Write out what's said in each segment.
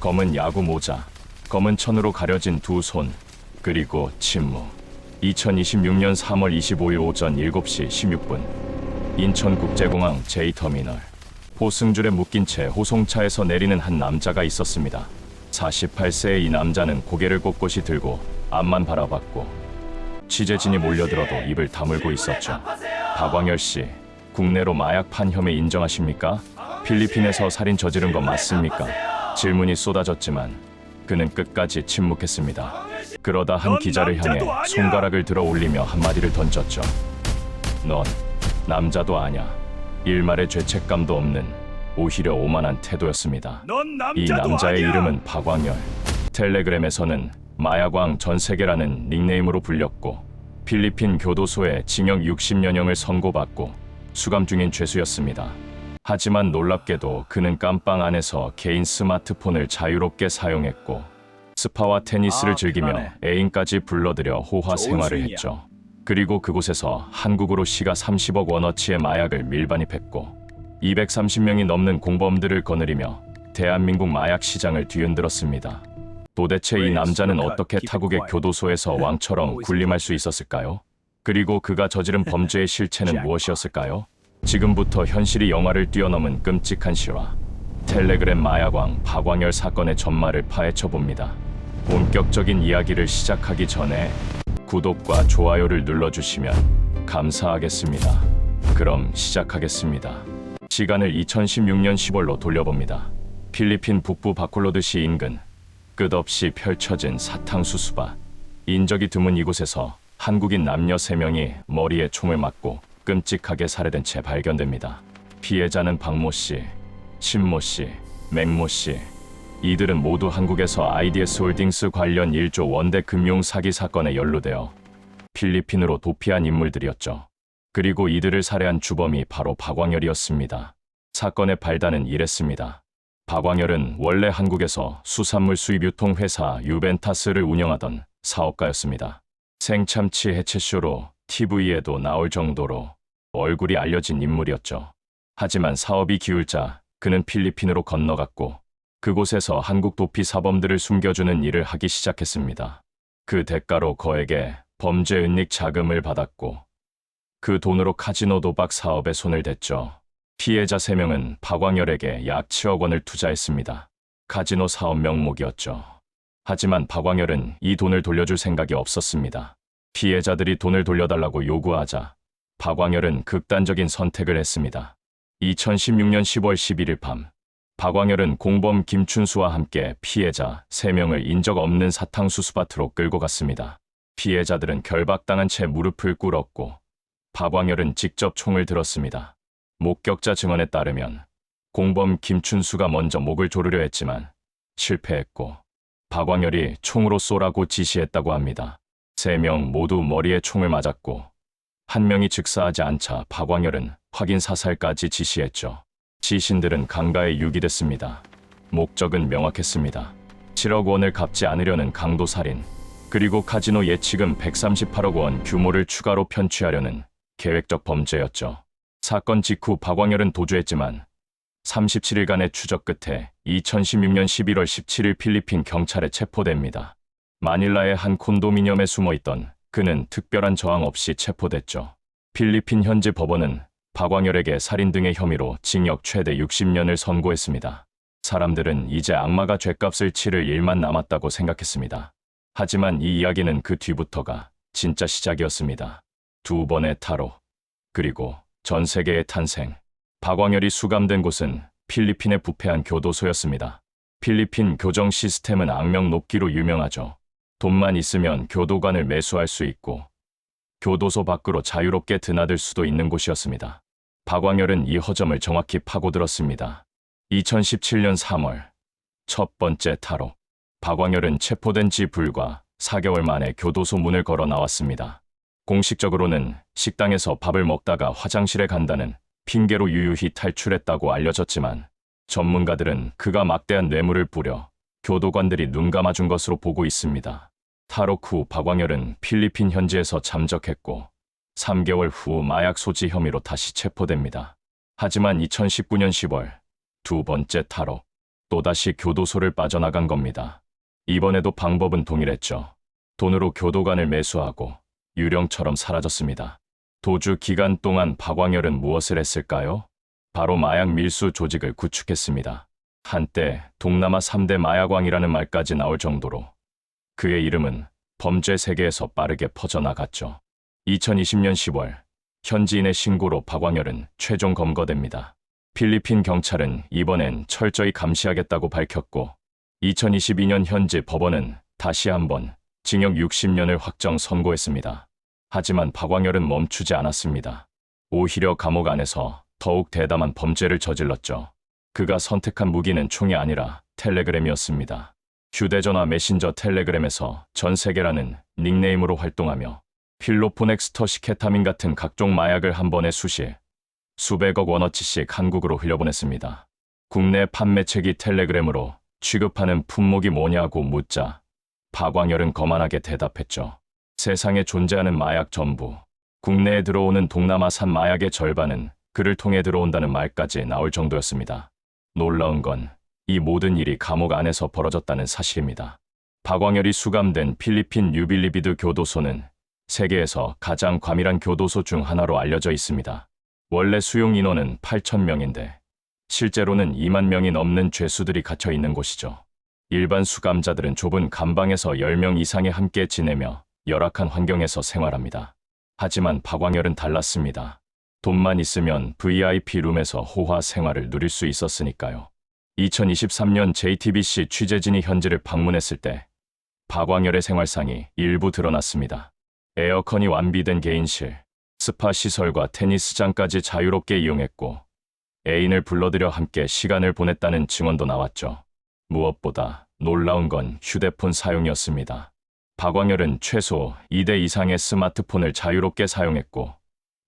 검은 야구 모자, 검은 천으로 가려진 두 손, 그리고 침묵. 2026년 3월 25일 오전 7시 16분 인천국제공항 J터미널. 호승줄에 묶인 채 호송차에서 내리는 한 남자가 있었습니다. 48세의 이 남자는 고개를 꼿꼿이 들고 앞만 바라봤고 취재진이 몰려들어도 입을 다물고 있었죠. 박광열 씨, 국내로 마약판 혐의 인정하십니까? 필리핀에서 살인 저지른 거 맞습니까? 질문이 쏟아졌지만 그는 끝까지 침묵했습니다. 그러다 한 기자를 향해 손가락을 들어 올리며 한마디를 던졌죠. 넌 남자도 아냐. 일말의 죄책감도 없는 오히려 오만한 태도였습니다. 이 남자의 이름은 박광열. 텔레그램에서는 마약왕 전세계라는 닉네임으로 불렸고 필리핀 교도소에 징역 60년형을 선고받고 수감 중인 죄수였습니다. 하지만 놀랍게도 그는 깜빵 안에서 개인 스마트폰을 자유롭게 사용했고 스파와 테니스를 즐기며 애인까지 불러들여 호화 생활을 했죠. 그리고 그곳에서 한국으로 시가 30억 원어치의 마약을 밀반입했고 230명이 넘는 공범들을 거느리며 대한민국 마약 시장을 뒤흔들었습니다. 도대체 이 남자는 어떻게 타국의 교도소에서 왕처럼 군림할 수 있었을까요? 그리고 그가 저지른 범죄의 실체는 무엇이었을까요? 지금부터 현실이 영화를 뛰어넘은 끔찍한 실화, 텔레그램 마약왕 박광열 사건의 전말을 파헤쳐봅니다. 본격적인 이야기를 시작하기 전에 구독과 좋아요를 눌러주시면 감사하겠습니다. 그럼 시작하겠습니다. 시간을 2016년 10월로 돌려봅니다. 필리핀 북부 바콜로드시 인근 끝없이 펼쳐진 사탕수수밭. 인적이 드문 이곳에서 한국인 남녀 3명이 머리에 총을 맞고 끔찍하게 살해된 채 발견됩니다. 피해자는 박모 씨, 신모 씨, 맹모 씨. 이들은 모두 한국에서 IDS 홀딩스 관련 1조 원대 금융 사기 사건에 연루되어 필리핀으로 도피한 인물들이었죠. 그리고 이들을 살해한 주범이 바로 박광열이었습니다. 사건의 발단은 이랬습니다. 박광열은 원래 한국에서 수산물 수입 유통 회사 유벤타스를 운영하던 사업가였습니다. 생참치 해체쇼로 TV에도 나올 정도로 얼굴이 알려진 인물이었죠. 하지만 사업이 기울자 그는 필리핀으로 건너갔고 그곳에서 한국 도피 사범들을 숨겨주는 일을 하기 시작했습니다. 그 대가로 거액의 범죄 은닉 자금을 받았고 그 돈으로 카지노 도박 사업에 손을 댔죠. 피해자 3명은 박광열에게 약 7억 원을 투자했습니다. 카지노 사업 명목이었죠. 하지만 박광열은 이 돈을 돌려줄 생각이 없었습니다. 피해자들이 돈을 돌려달라고 요구하자 박광열은 극단적인 선택을 했습니다. 2016년 10월 11일 밤 박광열은 공범 김춘수와 함께 피해자 3명을 인적 없는 사탕수수밭으로 끌고 갔습니다. 피해자들은 결박당한 채 무릎을 꿇었고 박광열은 직접 총을 들었습니다. 목격자 증언에 따르면 공범 김춘수가 먼저 목을 조르려 했지만 실패했고 박광열이 총으로 쏘라고 지시했다고 합니다. 3명 모두 머리에 총을 맞았고 1명이 즉사하지 않자 박광열은 확인 사살까지 지시했죠. 시신들은 강가에 유기됐습니다. 목적은 명확했습니다. 7억 원을 갚지 않으려는 강도살인, 그리고 카지노 예치금 138억 원 규모를 추가로 편취하려는 계획적 범죄였죠. 사건 직후 박광열은 도주했지만 37일간의 추적 끝에 2016년 11월 17일 필리핀 경찰에 체포됩니다. 마닐라의 한 콘도미니엄에 숨어있던 그는 특별한 저항 없이 체포됐죠. 필리핀 현지 법원은 박광열에게 살인 등의 혐의로 징역 최대 60년을 선고했습니다. 사람들은 이제 악마가 죗값을 치를 일만 남았다고 생각했습니다. 하지만 이 이야기는 그 뒤부터가 진짜 시작이었습니다. 2번의 타로, 그리고 전 세계의 탄생. 박광열이 수감된 곳은 필리핀의 부패한 교도소였습니다. 필리핀 교정 시스템은 악명 높기로 유명하죠. 돈만 있으면 교도관을 매수할 수 있고 교도소 밖으로 자유롭게 드나들 수도 있는 곳이었습니다. 박광열은 이 허점을 정확히 파고들었습니다. 2017년 3월 첫 번째 타로. 박광열은 체포된 지 불과 4개월 만에 교도소 문을 걸어 나왔습니다. 공식적으로는 식당에서 밥을 먹다가 화장실에 간다는 핑계로 유유히 탈출했다고 알려졌지만 전문가들은 그가 막대한 뇌물을 뿌려 교도관들이 눈 감아준 것으로 보고 있습니다. 탈옥 후 박광열은 필리핀 현지에서 잠적했고 3개월 후 마약 소지 혐의로 다시 체포됩니다. 하지만 2019년 10월 두 번째 탈옥. 또다시 교도소를 빠져나간 겁니다. 이번에도 방법은 동일했죠. 돈으로 교도관을 매수하고 유령처럼 사라졌습니다. 도주 기간 동안 박광열은 무엇을 했을까요? 바로 마약 밀수 조직을 구축했습니다. 한때 동남아 3대 마약왕이라는 말까지 나올 정도로 그의 이름은 범죄 세계에서 빠르게 퍼져나갔죠. 2020년 10월 현지인의 신고로 박광열은 최종 검거됩니다. 필리핀 경찰은 이번엔 철저히 감시하겠다고 밝혔고 2022년 현지 법원은 다시 한번 징역 60년을 확정 선고했습니다. 하지만 박광열은 멈추지 않았습니다. 오히려 감옥 안에서 더욱 대담한 범죄를 저질렀죠. 그가 선택한 무기는 총이 아니라 텔레그램이었습니다. 휴대전화 메신저 텔레그램에서 전 세계라는 닉네임으로 활동하며 필로포넥스터시 케타민 같은 각종 마약을 한 번에 수백억 원어치씩 한국으로 흘려보냈습니다. 국내 판매책이 텔레그램으로 취급하는 품목이 뭐냐고 묻자 박광열은 거만하게 대답했죠. 세상에 존재하는 마약 전부, 국내에 들어오는 동남아산 마약의 절반은 그를 통해 들어온다는 말까지 나올 정도였습니다. 놀라운 건 이 모든 일이 감옥 안에서 벌어졌다는 사실입니다. 박광열이 수감된 필리핀 뉴빌리비드 교도소는 세계에서 가장 과밀한 교도소 중 하나로 알려져 있습니다. 원래 수용 인원은 8,000명인데 실제로는 2만 명이 넘는 죄수들이 갇혀 있는 곳이죠. 일반 수감자들은 좁은 감방에서 10명 이상이 함께 지내며 열악한 환경에서 생활합니다. 하지만 박광열은 달랐습니다. 돈만 있으면 VIP 룸에서 호화 생활을 누릴 수 있었으니까요. 2023년 JTBC 취재진이 현지를 방문했을 때 박광열의 생활상이 일부 드러났습니다. 에어컨이 완비된 개인실, 스파 시설과 테니스장까지 자유롭게 이용했고 애인을 불러들여 함께 시간을 보냈다는 증언도 나왔죠. 무엇보다 놀라운 건 휴대폰 사용이었습니다. 박광열은 최소 2대 이상의 스마트폰을 자유롭게 사용했고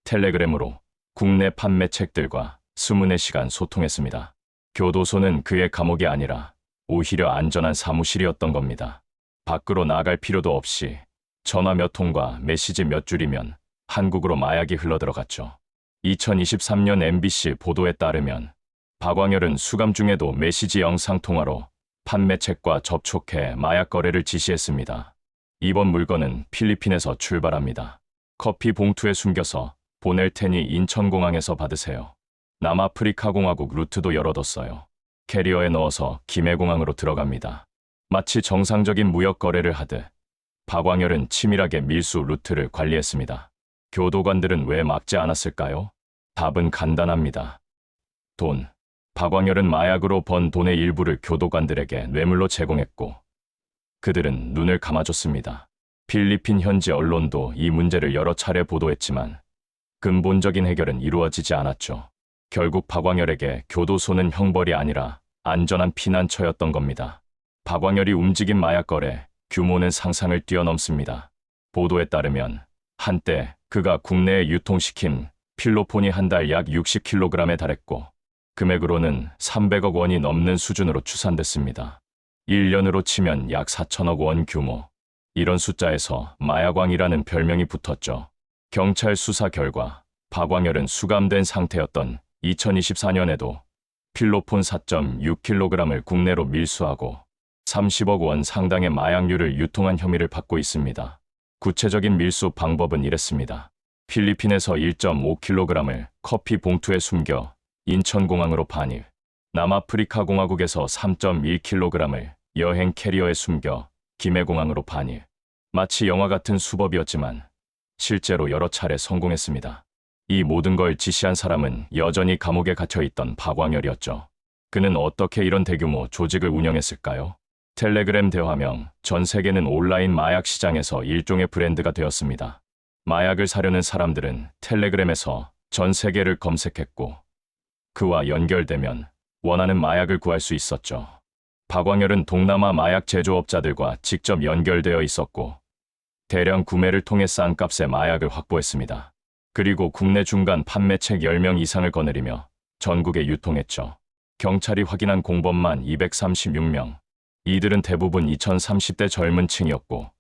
텔레그램으로 국내 판매책들과 24시간 소통했습니다. 교도소는 그의 감옥이 아니라 오히려 안전한 사무실이었던 겁니다. 밖으로 나갈 필요도 없이 전화 몇 통과 메시지 몇 줄이면 한국으로 마약이 흘러들어갔죠. 2023년 MBC 보도에 따르면 박광열은 수감 중에도 메시지 영상통화로 판매책과 접촉해 마약 거래를 지시했습니다. 이번 물건은 필리핀에서 출발합니다. 커피 봉투에 숨겨서 보낼 테니 인천공항에서 받으세요. 남아프리카 공화국 루트도 열어뒀어요. 캐리어에 넣어서 김해공항으로 들어갑니다. 마치 정상적인 무역 거래를 하듯 박광열은 치밀하게 밀수 루트를 관리했습니다. 교도관들은 왜 막지 않았을까요? 답은 간단합니다. 돈. 박광열은 마약으로 번 돈의 일부를 교도관들에게 뇌물로 제공했고 그들은 눈을 감아줬습니다. 필리핀 현지 언론도 이 문제를 여러 차례 보도했지만 근본적인 해결은 이루어지지 않았죠. 결국 박광열에게 교도소는 형벌이 아니라 안전한 피난처였던 겁니다. 박광열이 움직인 마약 거래 규모는 상상을 뛰어넘습니다. 보도에 따르면 한때 그가 국내에 유통시킨 필로폰이 한 달 약 60kg에 달했고 금액으로는 300억 원이 넘는 수준으로 추산됐습니다. 1년으로 치면 약 4천억 원 규모. 이런 숫자에서 마약왕이라는 별명이 붙었죠. 경찰 수사 결과 박광열은 수감된 상태였던 2024년에도 필로폰 4.6kg을 국내로 밀수하고 30억 원 상당의 마약류를 유통한 혐의를 받고 있습니다. 구체적인 밀수 방법은 이랬습니다. 필리핀에서 1.5kg을 커피 봉투에 숨겨 인천공항으로 반입, 남아프리카 공화국에서 3.1kg을 여행 캐리어에 숨겨 김해공항으로 반입. 마치 영화 같은 수법이었지만 실제로 여러 차례 성공했습니다. 이 모든 걸 지시한 사람은 여전히 감옥에 갇혀있던 박광열이었죠. 그는 어떻게 이런 대규모 조직을 운영했을까요? 텔레그램 대화명, 전 세계는 온라인 마약 시장에서 일종의 브랜드가 되었습니다. 마약을 사려는 사람들은 텔레그램에서 전 세계를 검색했고 그와 연결되면 원하는 마약을 구할 수 있었죠. 박광열은 동남아 마약 제조업자들과 직접 연결되어 있었고 대량 구매를 통해 싼 값에 마약을 확보했습니다. 그리고 국내 중간 판매책 10명 이상을 거느리며 전국에 유통했죠. 경찰이 확인한 공범만 236명. 이들은 대부분 2030대 젊은 층이었고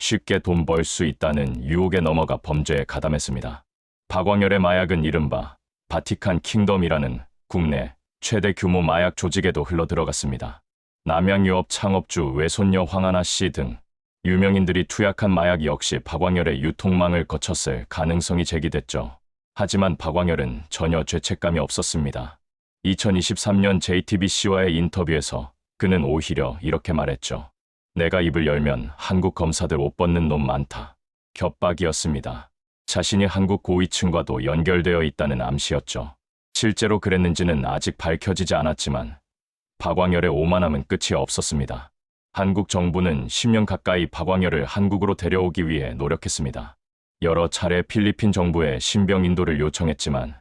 쉽게 돈 벌 수 있다는 유혹에 넘어가 범죄에 가담했습니다. 박광열의 마약은 이른바 바티칸 킹덤이라는 국내 최대 규모 마약 조직에도 흘러들어갔습니다. 남양유업 창업주 외손녀 황하나 씨 등 유명인들이 투약한 마약 역시 박광열의 유통망을 거쳤을 가능성이 제기됐죠. 하지만 박광열은 전혀 죄책감이 없었습니다. 2023년 JTBC와의 인터뷰에서 그는 오히려 이렇게 말했죠. 내가 입을 열면 한국 검사들 옷 벗는 놈 많다. 겹박이었습니다. 자신이 한국 고위층과도 연결되어 있다는 암시였죠. 실제로 그랬는지는 아직 밝혀지지 않았지만 박광열의 오만함은 끝이 없었습니다. 한국 정부는 10년 가까이 박광열을 한국으로 데려오기 위해 노력했습니다. 여러 차례 필리핀 정부에 신병 인도를 요청했지만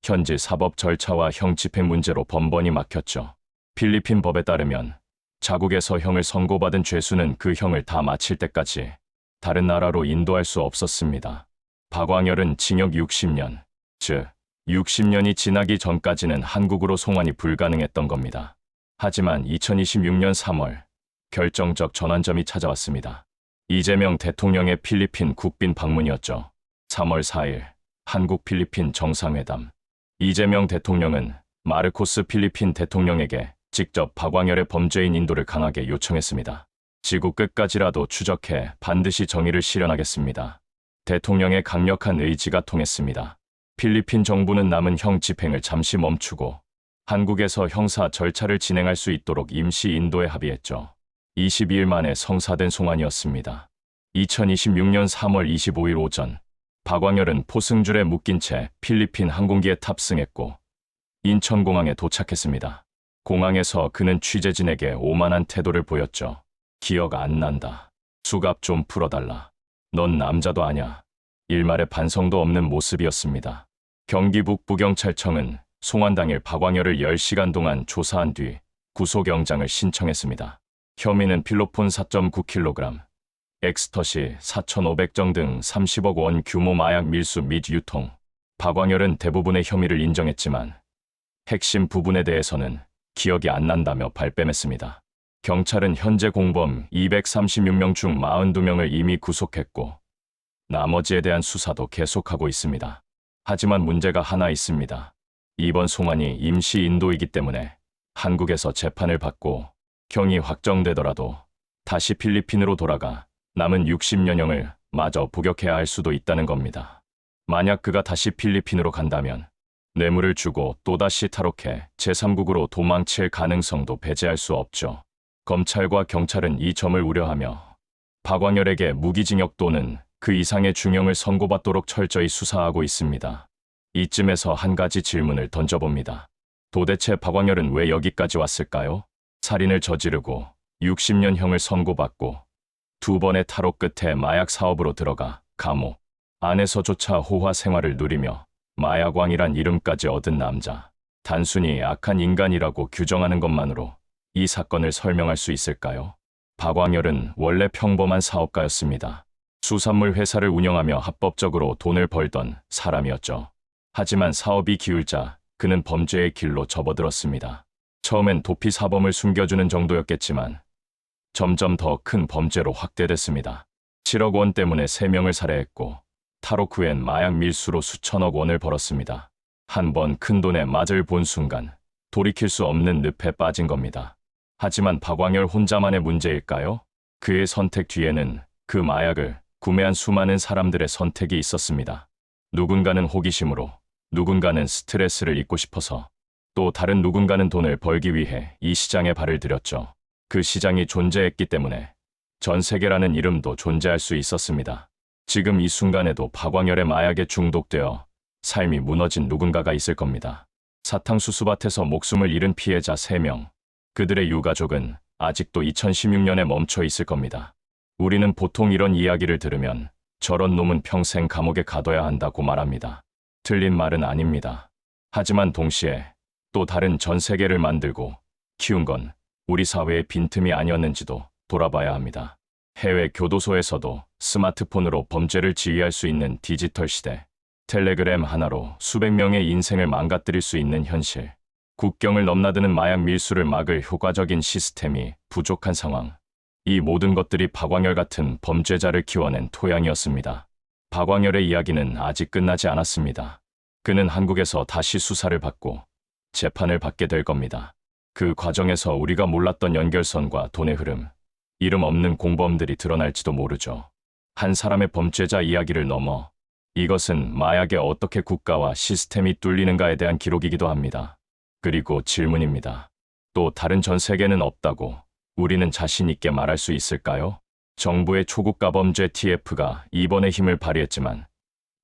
현지 사법 절차와 형 집행 문제로 번번이 막혔죠. 필리핀 법에 따르면 자국에서 형을 선고받은 죄수는 그 형을 다 마칠 때까지 다른 나라로 인도할 수 없었습니다. 박광열은 징역 60년, 즉 60년이 지나기 전까지는 한국으로 송환이 불가능했던 겁니다. 하지만 2026년 3월 결정적 전환점이 찾아왔습니다. 이재명 대통령의 필리핀 국빈 방문이었죠. 3월 4일 한국 필리핀 정상회담. 이재명 대통령은 마르코스 필리핀 대통령에게 직접 박광열의 범죄인 인도를 강하게 요청했습니다. 지구 끝까지라도 추적해 반드시 정의를 실현하겠습니다. 대통령의 강력한 의지가 통했습니다. 필리핀 정부는 남은 형 집행을 잠시 멈추고 한국에서 형사 절차를 진행할 수 있도록 임시 인도에 합의했죠. 22일 만에 성사된 송환이었습니다. 2026년 3월 25일 오전 박광열은 포승줄에 묶인 채 필리핀 항공기에 탑승했고 인천공항에 도착했습니다. 공항에서 그는 취재진에게 오만한 태도를 보였죠. 기억 안 난다. 수갑 좀 풀어달라. 넌 남자도 아냐. 일말의 반성도 없는 모습이었습니다. 경기 북부경찰청은 송환 당일 박광열을 10시간 동안 조사한 뒤 구속영장을 신청했습니다. 혐의는 필로폰 4.9kg, 엑스터시 4,500정 등 30억 원 규모 마약 밀수 및 유통. 박광열은 대부분의 혐의를 인정했지만 핵심 부분에 대해서는 기억이 안 난다며 발뺌했습니다. 경찰은 현재 공범 236명 중 42명을 이미 구속했고 나머지에 대한 수사도 계속하고 있습니다. 하지만 문제가 하나 있습니다. 이번 송환이 임시 인도이기 때문에 한국에서 재판을 받고 형이 확정되더라도 다시 필리핀으로 돌아가 남은 60년형을 마저 복역해야 할 수도 있다는 겁니다. 만약 그가 다시 필리핀으로 간다면 뇌물을 주고 또다시 탈옥해 제3국으로 도망칠 가능성도 배제할 수 없죠. 검찰과 경찰은 이 점을 우려하며 박광열에게 무기징역 또는 그 이상의 중형을 선고받도록 철저히 수사하고 있습니다. 이쯤에서 한 가지 질문을 던져봅니다. 도대체 박광열은 왜 여기까지 왔을까요? 살인을 저지르고 60년형을 선고받고 2번의 탈옥 끝에 마약 사업으로 들어가 감옥 안에서조차 호화 생활을 누리며 마약왕이란 이름까지 얻은 남자. 단순히 악한 인간이라고 규정하는 것만으로 이 사건을 설명할 수 있을까요? 박광열은 원래 평범한 사업가였습니다. 수산물 회사를 운영하며 합법적으로 돈을 벌던 사람이었죠. 하지만 사업이 기울자 그는 범죄의 길로 접어들었습니다. 처음엔 도피 사범을 숨겨주는 정도였겠지만 점점 더 큰 범죄로 확대됐습니다. 7억 원 때문에 3명을 살해했고 탈옥 후엔 마약 밀수로 수천억 원을 벌었습니다. 한 번 큰 돈에 맛을 본 순간 돌이킬 수 없는 늪에 빠진 겁니다. 하지만 박광열 혼자만의 문제일까요? 그의 선택 뒤에는 그 마약을 구매한 수많은 사람들의 선택이 있었습니다. 누군가는 호기심으로, 누군가는 스트레스를 잊고 싶어서, 또 다른 누군가는 돈을 벌기 위해 이 시장에 발을 들였죠. 그 시장이 존재했기 때문에 전 세계라는 이름도 존재할 수 있었습니다. 지금 이 순간에도 박광열의 마약에 중독되어 삶이 무너진 누군가가 있을 겁니다. 사탕수수밭에서 목숨을 잃은 피해자 3명, 그들의 유가족은 아직도 2016년에 멈춰 있을 겁니다. 우리는 보통 이런 이야기를 들으면 저런 놈은 평생 감옥에 가둬야 한다고 말합니다. 틀린 말은 아닙니다. 하지만 동시에 또 다른 전 세계를 만들고 키운 건 우리 사회의 빈틈이 아니었는지도 돌아봐야 합니다. 해외 교도소에서도 스마트폰으로 범죄를 지휘할 수 있는 디지털 시대, 텔레그램 하나로 수백 명의 인생을 망가뜨릴 수 있는 현실, 국경을 넘나드는 마약 밀수를 막을 효과적인 시스템이 부족한 상황, 이 모든 것들이 박광열 같은 범죄자를 키워낸 토양이었습니다. 박광열의 이야기는 아직 끝나지 않았습니다. 그는 한국에서 다시 수사를 받고 재판을 받게 될 겁니다. 그 과정에서 우리가 몰랐던 연결선과 돈의 흐름, 이름 없는 공범들이 드러날지도 모르죠. 한 사람의 범죄자 이야기를 넘어 이것은 마약에 어떻게 국가와 시스템이 뚫리는가에 대한 기록이기도 합니다. 그리고 질문입니다. 또 다른 전 세계는 없다고 우리는 자신 있게 말할 수 있을까요? 정부의 초국가 범죄 TF가 이번에 힘을 발휘했지만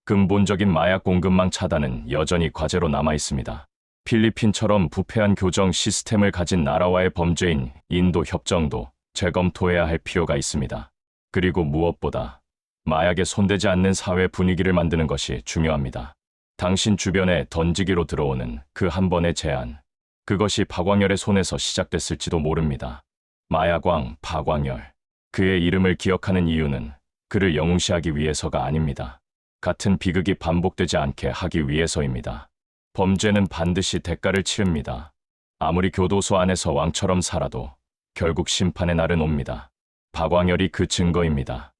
근본적인 마약 공급망 차단은 여전히 과제로 남아 있습니다. 필리핀처럼 부패한 교정 시스템을 가진 나라와의 범죄인 인도 협정도 재검토해야 할 필요가 있습니다. 그리고 무엇보다 마약에 손대지 않는 사회 분위기를 만드는 것이 중요합니다. 당신 주변에 던지기로 들어오는 그 한 번의 제안, 그것이 박광열의 손에서 시작됐을지도 모릅니다. 마약왕 박광열. 그의 이름을 기억하는 이유는 그를 영웅시하기 위해서가 아닙니다. 같은 비극이 반복되지 않게 하기 위해서입니다. 범죄는 반드시 대가를 치릅니다. 아무리 교도소 안에서 왕처럼 살아도 결국 심판의 날은 옵니다. 박광열이 그 증거입니다.